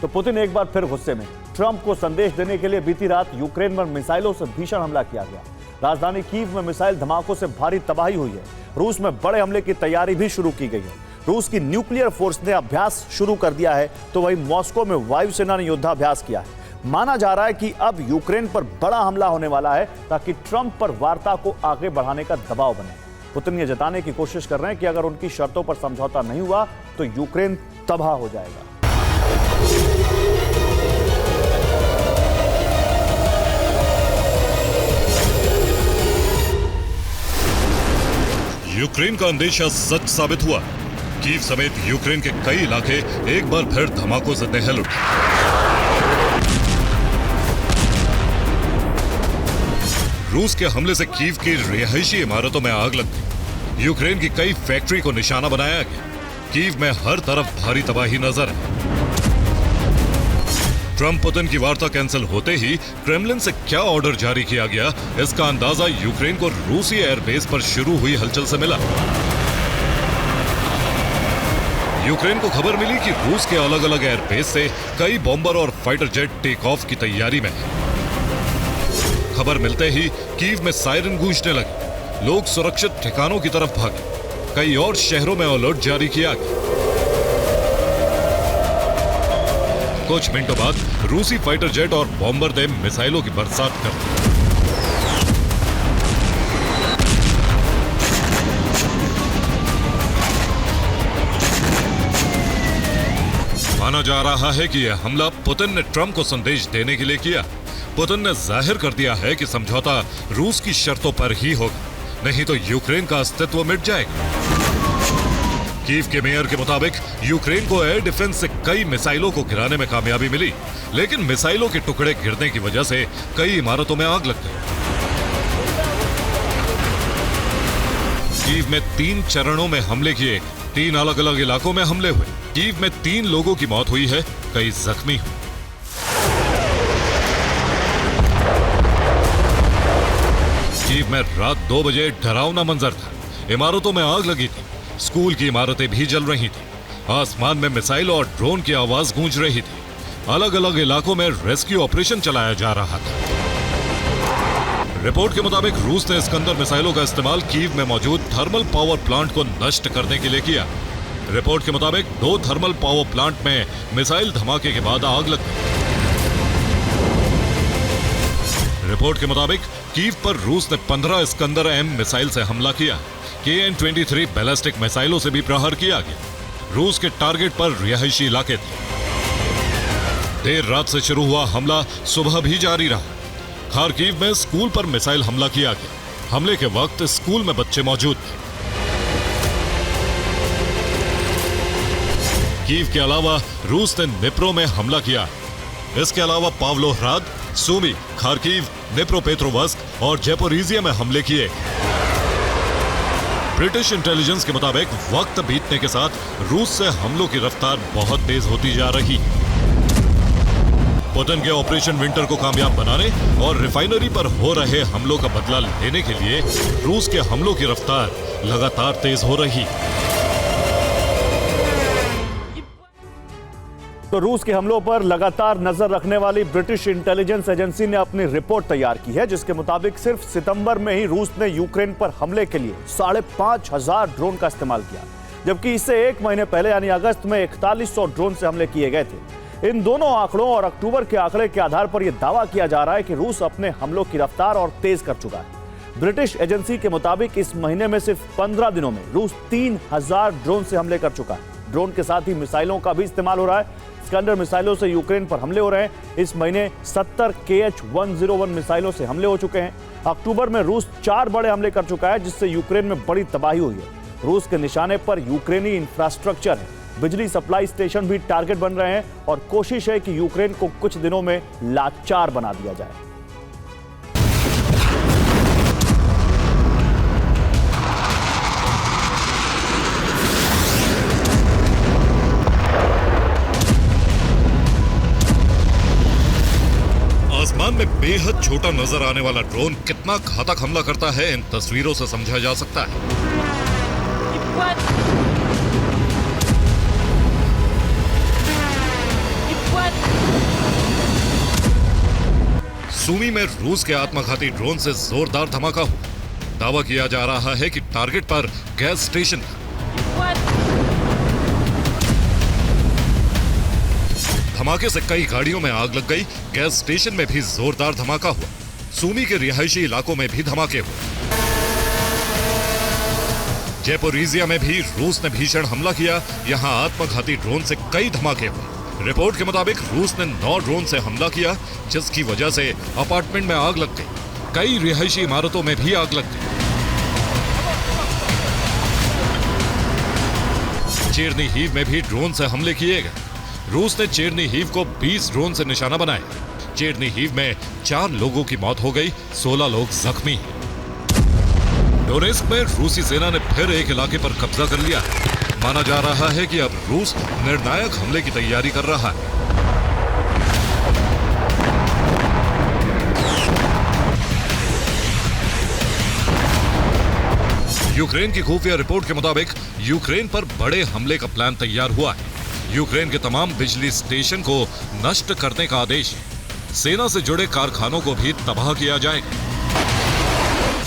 तो पुतिन एक बार फिर गुस्से में। ट्रंप को संदेश देने के लिए बीती रात यूक्रेन पर मिसाइलों से भीषण हमला किया गया। राजधानी कीव में मिसाइल धमाकों से भारी तबाही हुई है। रूस में बड़े हमले की तैयारी भी शुरू की गई है। रूस की न्यूक्लियर फोर्स ने अभ्यास शुरू कर दिया है, तो वहीं मॉस्को में वायुसेना ने युद्धाभ्यास किया है। माना जा रहा है कि अब यूक्रेन पर बड़ा हमला होने वाला है, ताकि ट्रंप पर वार्ता को आगे बढ़ाने का दबाव बने। पुतिन ये जताने की कोशिश कर रहे हैं कि अगर उनकी शर्तों पर समझौता नहीं हुआ तो यूक्रेन तबाह हो जाएगा। यूक्रेन का अंदेशा सच साबित हुआ। कीव समेत यूक्रेन के कई इलाके एक बार फिर धमाकों से दहल उठे। रूस के हमले से कीव की रिहायशी इमारतों में आग लग गई। यूक्रेन की कई फैक्ट्री को निशाना बनाया गया। कीव में हर तरफ भारी तबाही नजर है। ट्रंप पुतिन की वार्ता कैंसिल होते ही क्रेमलिन से क्या ऑर्डर जारी किया गया, इसका अंदाजा यूक्रेन को रूसी एयरबेस पर शुरू हुई हलचल से मिला। यूक्रेन को खबर मिली कि रूस के अलग अलग एयरबेस से कई बॉम्बर और फाइटर जेट टेक ऑफ की तैयारी में है। खबर मिलते ही कीव में सायरन गूंजने लगे। लोग सुरक्षित ठिकानों की तरफ भागे। कई और शहरों में अलर्ट जारी किया गया। कुछ मिनटों बाद रूसी फाइटर जेट और बॉम्बर ने मिसाइलों की बरसात कर दी। माना जा रहा है कि यह हमला पुतिन ने ट्रंप को संदेश देने के लिए किया। पुतिन ने जाहिर कर दिया है कि समझौता रूस की शर्तों पर ही होगा, नहीं तो यूक्रेन का अस्तित्व मिट जाएगा। कीव के मेयर के मुताबिक यूक्रेन को एयर डिफेंस से कई मिसाइलों को गिराने में कामयाबी मिली, लेकिन मिसाइलों के टुकड़े गिरने की वजह से कई इमारतों में आग लग गई। कीव में 3 चरणों में हमले किए, 3 अलग अलग इलाकों में हमले हुए। कीव में 3 लोगों की मौत हुई है, कई जख्मी हुए। कीव में रात 2 बजे डरावना मंजर था। इमारतों में आग लगी थी। स्कूल की इमारतें भी जल रही थी। आसमान में मिसाइल और ड्रोन की आवाज गूंज रही थी। अलग अलग इलाकों में रेस्क्यू ऑपरेशन चलाया जा रहा था। रिपोर्ट के मुताबिक रूस ने इस्कंदर मिसाइलों का इस्तेमाल कीव में मौजूद थर्मल पावर प्लांट को नष्ट करने के लिए किया। रिपोर्ट के मुताबिक 2 थर्मल पावर प्लांट में मिसाइल धमाके के बाद आग लग गई। रिपोर्ट के मुताबिक कीव पर रूस ने 15 इस्कंदर एम मिसाइल से हमला किया। KN-23 बैलिस्टिक मिसाइलों से भी प्रहार किया गया। रूस के टारगेट पर रिहायशी इलाके थे। देर रात से शुरू हुआ हमला सुबह भी जारी रहा। खार्किव में स्कूल पर मिसाइल हमला किया गया। हमले के वक्त स्कूल में बच्चे मौजूद थे। कीव के अलावा रूस ने निप्रो में हमला किया। इसके अलावा पावलोह्राद, सूमी, खार्किव, निप्रोपेट्रोवस्क और जेपोरीजिया में हमले किए। ब्रिटिश इंटेलिजेंस के मुताबिक वक्त बीतने के साथ रूस से हमलों की रफ्तार बहुत तेज होती जा रही। पुतिन के ऑपरेशन विंटर को कामयाब बनाने और रिफाइनरी पर हो रहे हमलों का बदला लेने के लिए रूस के हमलों की रफ्तार लगातार तेज हो रही। तो रूस के हमलों पर लगातार नजर रखने वाली ब्रिटिश इंटेलिजेंस एजेंसी ने अपनी रिपोर्ट तैयार की है, जिसके मुताबिक सिर्फ सितंबर में ही रूस ने यूक्रेन पर हमले के लिए 5,500 ड्रोन का इस्तेमाल किया, जबकि इससे 1 महीने पहले यानी अगस्त में 4100 ड्रोन से हमले किए गए थे। इन दोनों आंकड़ों और अक्टूबर के आंकड़े के आधार पर यह दावा किया जा रहा है कि रूस अपने हमलों की रफ्तार और तेज कर चुका है। ब्रिटिश एजेंसी के मुताबिक इस महीने में सिर्फ 15 दिनों में रूस 3000 ड्रोन से हमले कर चुका है। ड्रोन के साथ ही मिसाइलों का भी इस्तेमाल हो रहा है। इस्कंदर मिसाइलों से यूक्रेन पर हमले हो रहे हैं। इस महीने 70 KH-101 मिसाइलों से हमले हो चुके हैं। अक्टूबर में रूस 4 बड़े हमले कर चुका है, जिससे यूक्रेन में बड़ी तबाही हुई है। रूस के निशाने पर यूक्रेनी इंफ्रास्ट्रक्चर है। बिजली सप्लाई स्टेशन भी टारगेट बन रहे हैं और कोशिश है कि यूक्रेन को कुछ दिनों में लाचार बना दिया जाए। आसमान में बेहद छोटा नजर आने वाला ड्रोन कितना घातक हमला करता है, इन तस्वीरों से समझा जा सकता है। सूमी में रूस के आत्मघाती ड्रोन से जोरदार धमाका हुआ। दावा किया जा रहा है कि टारगेट पर गैस स्टेशन था। धमाके से कई गाड़ियों में आग लग गई। गैस स्टेशन में भी जोरदार धमाका हुआ। सूमी के रिहायशी इलाकों में भी धमाके हुए। जयपोरिजिया में भी रूस ने भीषण हमला किया। यहां आत्मघाती ड्रोन से कई धमाके हुए। रिपोर्ट के मुताबिक रूस ने 9 ड्रोन से हमला किया, जिसकी वजह से अपार्टमेंट में आग लग गई। कई रिहायशी इमारतों में भी आग लग गई। चेरनीहिव में भी ड्रोन से हमले किए गए। रूस ने चेरनीहिव को 20 ड्रोन से निशाना बनाया। चेरनीहिव में 4 लोगों की मौत हो गई, 16 लोग जख्मी हैं। डोनेस्क में रूसी सेना ने फिर एक इलाके पर कब्जा कर लिया। माना जा रहा है कि अब रूस निर्णायक हमले की तैयारी कर रहा है। यूक्रेन की खुफिया रिपोर्ट के मुताबिक यूक्रेन पर बड़े हमले का प्लान तैयार हुआ है। यूक्रेन के तमाम बिजली स्टेशन को नष्ट करने का आदेश है। सेना से जुड़े कारखानों को भी तबाह किया जाएगा।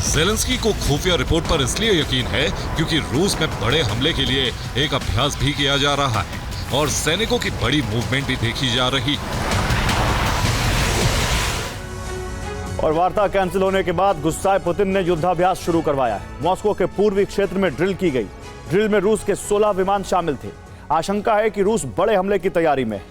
ज़ेलेंस्की को खुफिया रिपोर्ट पर इसलिए यकीन है क्योंकि रूस में बड़े हमले के लिए एक अभ्यास भी किया जा रहा है और सैनिकों की बड़ी मूवमेंट भी देखी जा रही है। और वार्ता कैंसिल होने के बाद गुस्साए पुतिन ने युद्धाभ्यास शुरू करवाया है। मॉस्को के पूर्वी क्षेत्र में ड्रिल की गई। ड्रिल में रूस के 16 विमान शामिल थे। आशंका है कि रूस बड़े हमले की तैयारी में है।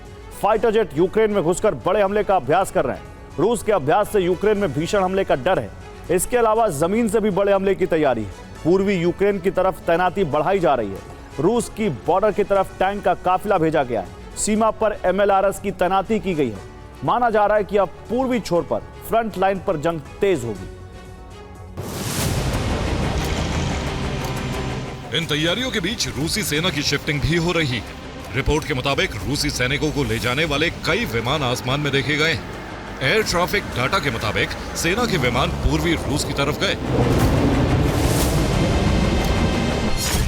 फाइटर जेट यूक्रेन में घुसकर बड़े हमले का अभ्यास कर रहे हैं। रूस के अभ्यास से यूक्रेन में भीषण हमले का डर है। इसके अलावा जमीन से भी बड़े हमले की तैयारी है। पूर्वी यूक्रेन की तरफ तैनाती बढ़ाई जा रही है। रूस की बॉर्डर की तरफ टैंक का काफिला भेजा गया है। सीमा पर MLRS की तैनाती की गई है। माना जा रहा है कि अब पूर्वी छोर पर फ्रंट लाइन पर जंग तेज होगी। इन तैयारियों के बीच रूसी सेना की शिफ्टिंग भी हो रही है। रिपोर्ट के मुताबिक रूसी सैनिकों को ले जाने वाले कई विमान आसमान में देखे गए। एयर ट्रैफिक डाटा के मुताबिक सेना के विमान पूर्वी रूस की तरफ गए।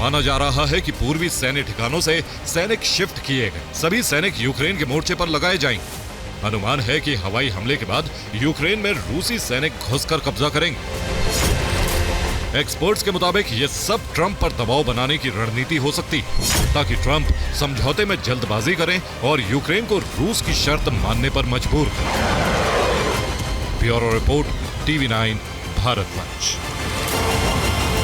माना जा रहा है कि पूर्वी सैन्य ठिकानों से सैनिक शिफ्ट किए गए। सभी सैनिक यूक्रेन के मोर्चे पर लगाए जाएंगे। अनुमान है कि हवाई हमले के बाद यूक्रेन में रूसी सैनिक घुसकर कब्जा करेंगे। एक्सपर्ट्स के मुताबिक ये सब ट्रंप पर दबाव बनाने की रणनीति हो सकती है ताकि ट्रंप समझौते में जल्दबाजी करें और यूक्रेन को रूस की शर्त मानने पर मजबूर करें। Bureau report, TV9 भारतवंश।